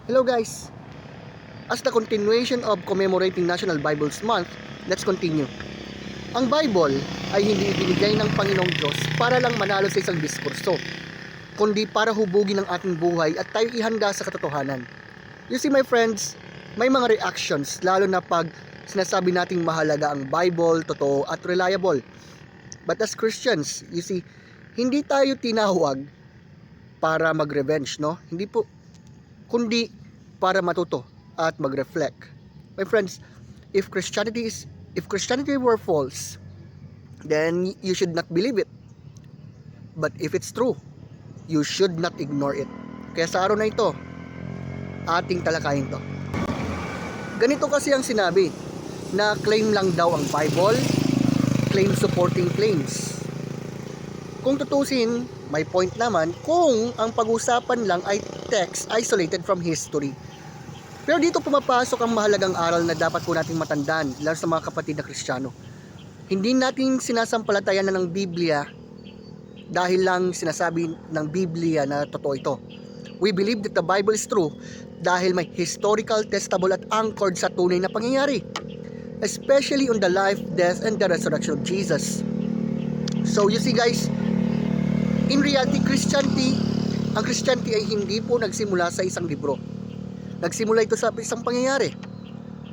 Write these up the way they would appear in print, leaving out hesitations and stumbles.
Hello guys! As the continuation of commemorating National Bibles Month, let's continue. Ang Bible ay hindi ibinigay ng Panginoong Diyos para lang manalo sa isang diskurso, kundi para hubugin ang ating buhay at tayo ihanda sa katotohanan. You see my friends, may mga reactions lalo na pag sinasabi nating mahalaga ang Bible, totoo at reliable. But as Christians, you see, hindi tayo tinawag para mag-revenge, no? Hindi po, kundi para matuto at mag-reflect. My friends, if Christianity were false, then you should not believe it. But if it's true, you should not ignore it. Kaya sa araw na ito, ating talakayin to. Ganito kasi ang sinabi, na claim lang daw ang Bible, claim supporting claims. Kung tutusin, may point naman kung ang pag-usapan lang ay text isolated from history. Pero dito pumapasok ang mahalagang aral na dapat po nating matandaan, lalo sa mga kapatid na Kristiyano. Hindi natin sinasampalatayan na ng Biblia dahil lang sinasabi ng Biblia na totoo ito. We believe that the Bible is true dahil may historical, testable at anchored sa tunay na pangyayari, especially on the life, death, and the resurrection of Jesus. So you see guys, in reality, ang Christianity ay hindi po nagsimula sa isang libro. Nagsimula ito sa isang pangyayari,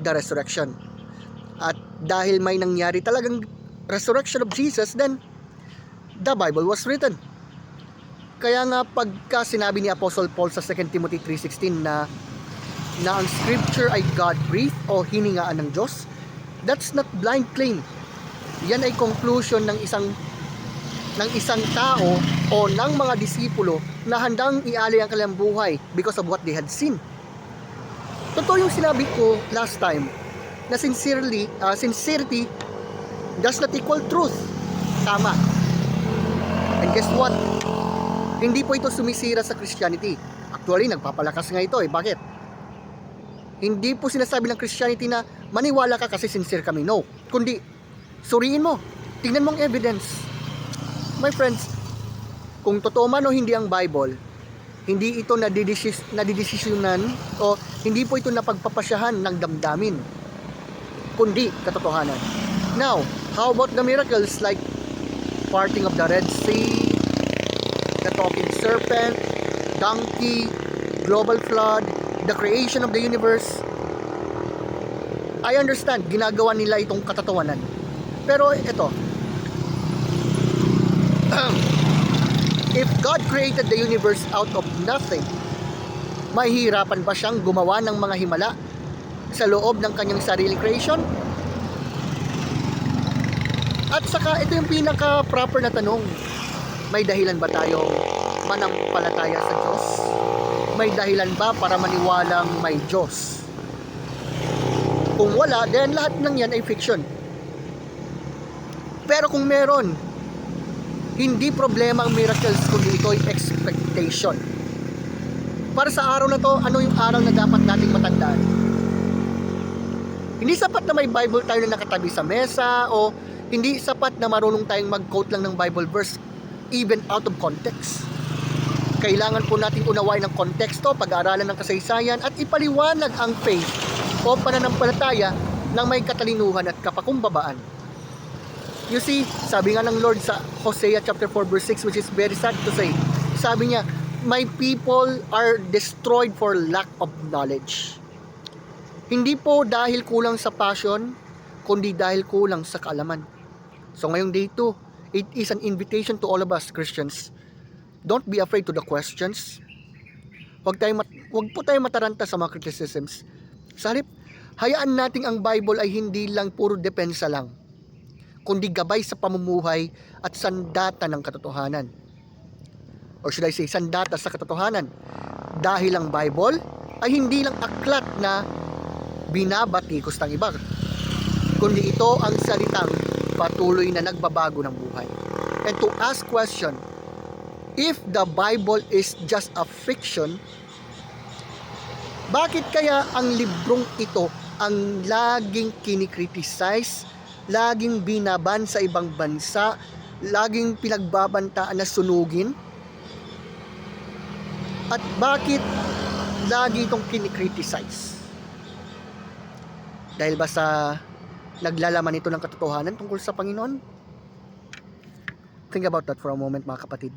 the resurrection. At dahil may nangyari talagang resurrection of Jesus, then the Bible was written. Kaya nga pagka sinabi ni Apostle Paul sa 2 Timothy 3:16 na ang scripture ay God-breathed o hiningaan ng Diyos, that's not blind claim. Yan ay conclusion ng isang tao o ng mga disipulo na handang ialay ang kanilang buhay because of what they had seen. Totoo yung sinabi ko last time na sincerity does not equal truth. Tama. And guess what? Hindi po ito sumisira sa Christianity. Actually, nagpapalakas nga ito eh. Bakit? Hindi po sinasabi ng Christianity na maniwala ka kasi sincere kami. No. Kundi, suriin mo. Tingnan mo ang evidence. My friends, kung totoo man o hindi ang Bible, hindi ito nadidesisyonan o hindi po ito napagpapasyahan ng damdamin, kundi katotohanan. Now, how about the miracles like parting of the Red Sea, the talking serpent, donkey, global flood, the creation of the universe? I understand, ginagawa nila itong katotohanan. Pero ito, if God created the universe out of nothing, mahihirapan ba siyang gumawa ng mga himala sa loob ng kanyang sariling creation? At saka ito yung pinaka-proper na tanong, may dahilan ba tayong manampalataya sa Diyos? May dahilan ba para maniwalang may Diyos? Kung wala, then lahat ng yan ay fiction. Pero kung meron, hindi problema ang miracles kundi ito ay expectation. Para sa araw na to, ano yung araw na dapat nating matandaan? Hindi sapat na may Bible tayo na nakatabi sa mesa o hindi sapat na marunong tayong mag-quote lang ng Bible verse even out of context. Kailangan po nating unawain ang konteksto, pag-aaralan ng kasaysayan at ipaliwanag ang faith o pananampalataya ng may katalinuhan at kapakumbabaan. You see, sabi nga ng Lord sa Hosea chapter 4 verse 6, which is very sad to say. Sabi niya, my people are destroyed for lack of knowledge. Hindi po dahil kulang sa passion, kundi dahil kulang sa kaalaman. So ngayong day 2, it is an invitation to all of us Christians. Don't be afraid to the questions. Huwag po tayo mataranta sa mga criticisms. Sa halip, hayaan nating ang Bible ay hindi lang puro depensa lang, kundi gabay sa pamumuhay at sandata ng katotohanan. Or should I say, sandata sa katotohanan. Dahil ang Bible ay hindi lang aklat na binabatikos ng iba, kundi ito ang salitang patuloy na nagbabago ng buhay. And to ask question, if the Bible is just a fiction, bakit kaya ang librong ito ang laging kinikriticize, laging binaban sa ibang bansa, laging pinagbabantaan na sunugin? At bakit lagi itong kinikriticize? Dahil ba sa naglalaman ito ng katotohanan tungkol sa Panginoon? Think about that for a moment, mga kapatid.